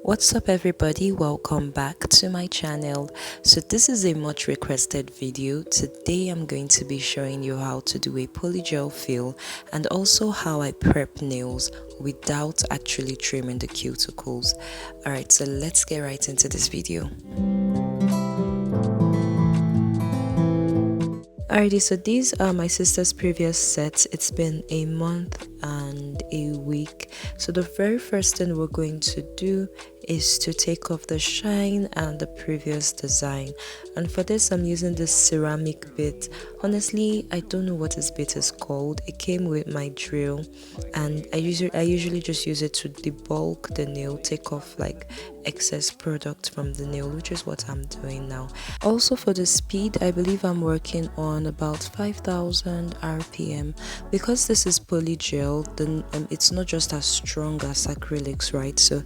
What's up everybody, welcome back to my channel. So this is a much requested video. Today I'm going to be showing you how to do a polygel fill and also how I prep nails without actually trimming the cuticles. Alright, so let's get right into this video. Alrighty, so these are my sister's previous sets. It's been a month and a week. So the very first thing we're going to do is to take off the shine and the previous design, and for this I'm using this ceramic bit. Honestly, I don't know what this bit is called. It came with my drill and I usually just use it to debulk the nail, take off like excess product from the nail, which is what I'm doing now. Also for the speed, I believe I'm working on about 5,000 rpm. Because this is polygel, then it's not just as strong as acrylics, right? So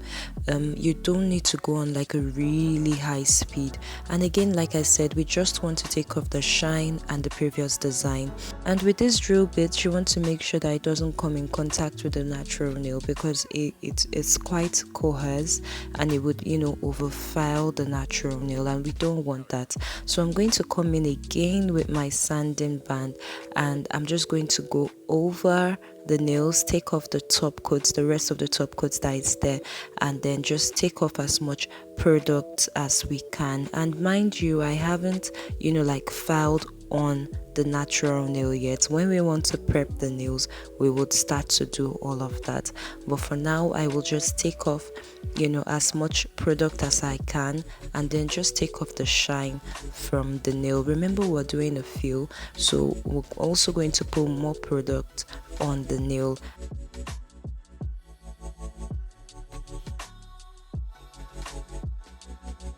you don't need to go on like a really high speed. And again, like I said, we just want to take off the shine and the previous design. And with this drill bit, you want to make sure that it doesn't come in contact with the natural nail, because it's quite coarse and it would overfile the natural nail, and we don't want that. So I'm going to come in again with my sanding band, and I'm just going to go over the nails, take off the top coats, the rest of the top coats that is there, and then just take off as much product as we can. And mind you, I haven't like filed on the natural nail yet. When we want to prep the nails, we would start to do all of that, but for now I will just take off as much product as I can, and then just take off the shine from the nail. Remember, we're doing a fill, so we're also going to put more product on the nail.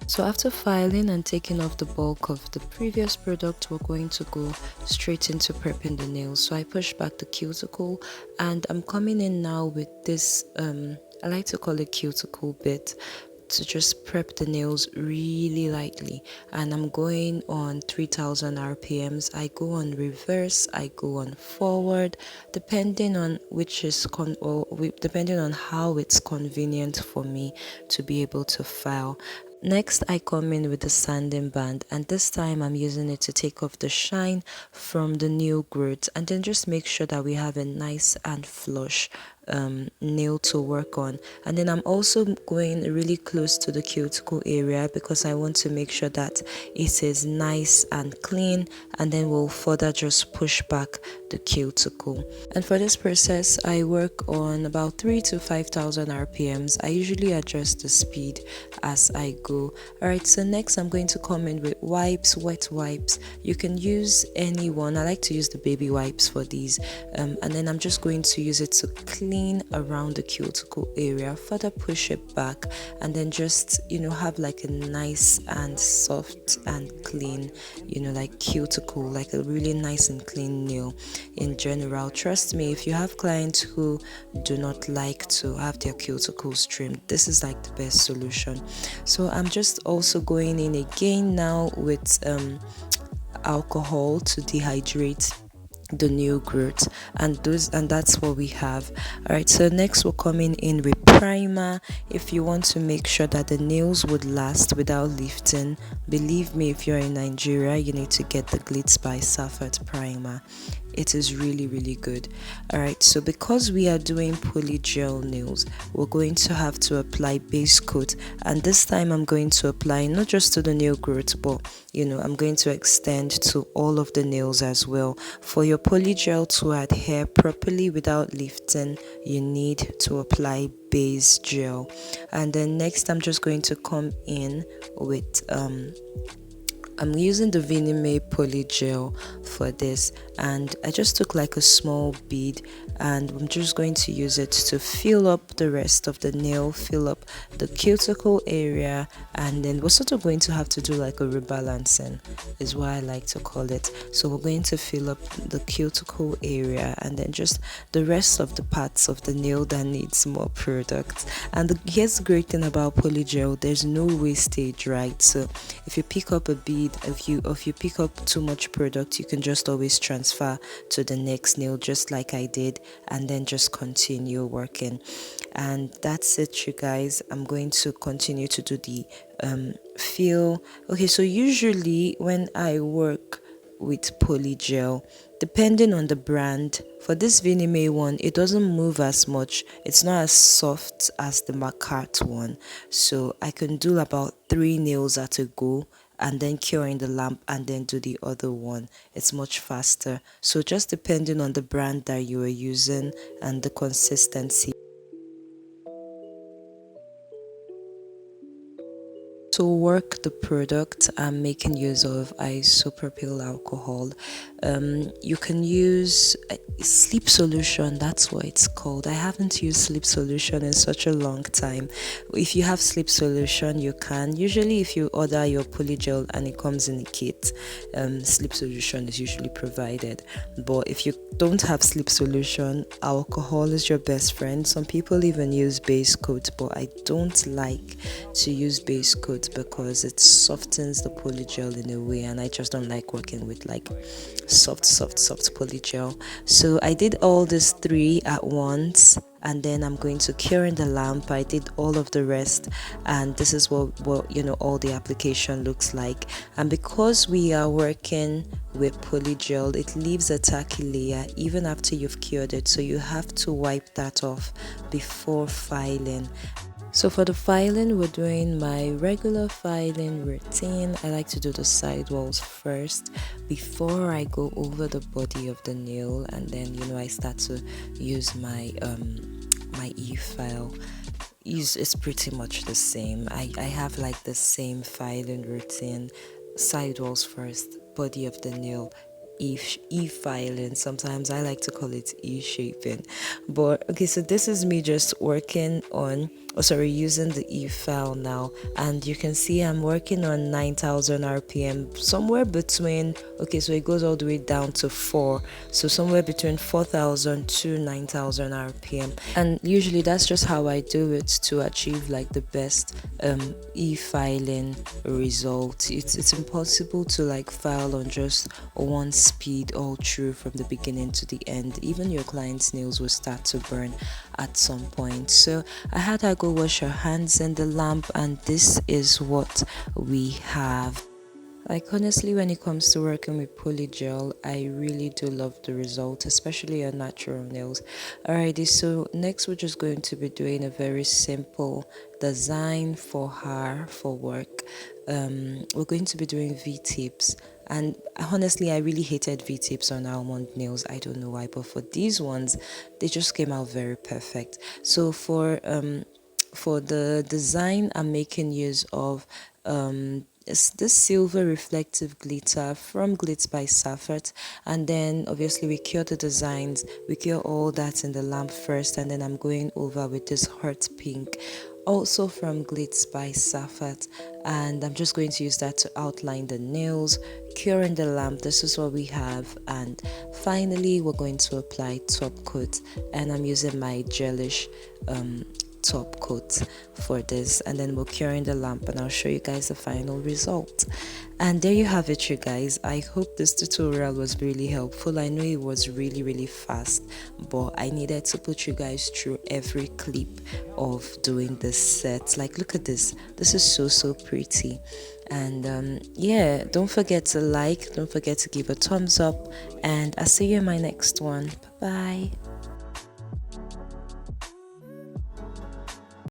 So after filing and taking off the bulk of the previous product, we're going to go straight into prepping the nails. So I push back the cuticle, and I'm coming in now with this I like to call it cuticle bit, to just prep the nails really lightly. And I'm going on 3000 rpms. I go on reverse, I go on forward, depending on depending on how it's convenient for me to be able to file. Next, I come in with the sanding band, and this time I'm using it to take off the shine from the nail growth, and then just make sure that we have a nice and flush nail to work on. And then I'm also going really close to the cuticle area, because I want to make sure that it is nice and clean, and then we'll further just push back the cuticle. And for this process, I work on about 3 to 5,000 rpms. I usually adjust the speed as I go. Alright, so next I'm going to come in with wipes, wet wipes. You can use any one. I like to use the baby wipes for these, and then I'm just going to use it to clean around the cuticle area, further push it back, and then just have like a nice and soft and clean like cuticle, like a really nice and clean nail in general. Trust me, if you have clients who do not like to have their cuticles trimmed, this is like the best solution. So I'm just also going in again now with alcohol to dehydrate the nail growth, and that's what we have. All right, so next we're coming in with primer. If you want to make sure that the nails would last without lifting, believe me, if you're in Nigeria, you need to get the Glitz by Safat primer. It is really good. All right, so because we are doing polygel nails, we're going to have to apply base coat, and this time I'm going to apply not just to the nail growth, but I'm going to extend to all of the nails as well. For your polygel to adhere properly without lifting, you need to apply base gel. And then next I'm just going to come in with I'm using the Vinime Polygel for this, and I just took like a small bead, and I'm just going to use it to fill up the rest of the nail, fill up the cuticle area, and then we're sort of going to have to do like a rebalancing, is what I like to call it. So we're going to fill up the cuticle area, and then just the rest of the parts of the nail that needs more product. And here's the great thing about polygel, there's no wastage, right? So if you pick up a bead speed. If you pick up too much product, you can just always transfer to the next nail, just like I did, and then just continue working. And that's it, you guys. I'm going to continue to do the feel. Okay, so usually when I work with Polygel, depending on the brand, for this Vinime one, it doesn't move as much. It's not as soft as the Macart one, so I can do about 3 nails at a go and then cure in the lamp and then do the other one. It's much faster. So just depending on the brand that you are using and the consistency. To work the product, I'm making use of isopropyl alcohol. You can use sleep solution, that's what it's called. I haven't used sleep solution in such a long time. If you have sleep solution, you can. Usually if you order your polygel and it comes in a kit, sleep solution is usually provided. But if you don't have sleep solution, alcohol is your best friend. Some people even use base coat, but I don't like to use base coat because it softens the polygel in a way, and I just don't like working with like soft polygel. So I did all these 3 at once, and then I'm going to cure in the lamp. I did all of the rest, and this is what all the application looks like. And because we are working with polygel, it leaves a tacky layer even after you've cured it, so you have to wipe that off before filing. So for the filing, we're doing my regular filing routine. I like to do the side walls first before I go over the body of the nail, and then I start to use my e-file. It's pretty much the same. I have like the same filing routine: side walls first, body of the nail, e-filing. Sometimes I like to call it e-shaping. But okay, so this is me just working on, using the e-file now, and you can see I'm working on 9,000 rpm, somewhere between, okay, so it goes all the way down to 4, so somewhere between 4,000 to 9,000 rpm. And usually that's just how I do it to achieve like the best e-filing result. It's impossible to like file on just one speed all through from the beginning to the end. Even your client's nails will start to burn at some point. So I had her go wash her hands in the lamp, and this is what we have. Like honestly, when it comes to working with polygel, I really do love the result, especially on natural nails. Alrighty, so next we're just going to be doing a very simple design for her for work. We're going to be doing V-tips, and honestly I really hated V-tips on almond nails. I don't know why, but for these ones they just came out very perfect. So for the design, I'm making use of this silver reflective glitter from Glitz by Safat, and then obviously we cure the designs, we cure all that in the lamp first, and then I'm going over with this heart pink, also from Glitz by Safat, and I'm just going to use that to outline the nails, cure in the lamp. This is what we have, and finally we're going to apply top coat, and I'm using my gelish top coat for this, and then we'll cure in the lamp, and I'll show you guys the final result. And there you have it, you guys. I hope this tutorial was really helpful. I know it was really fast, but I needed to put you guys through every clip of doing this set. Like, look at this. This is so pretty. And yeah, don't forget to like, don't forget to give a thumbs up, and I'll see you in my next one. Bye bye.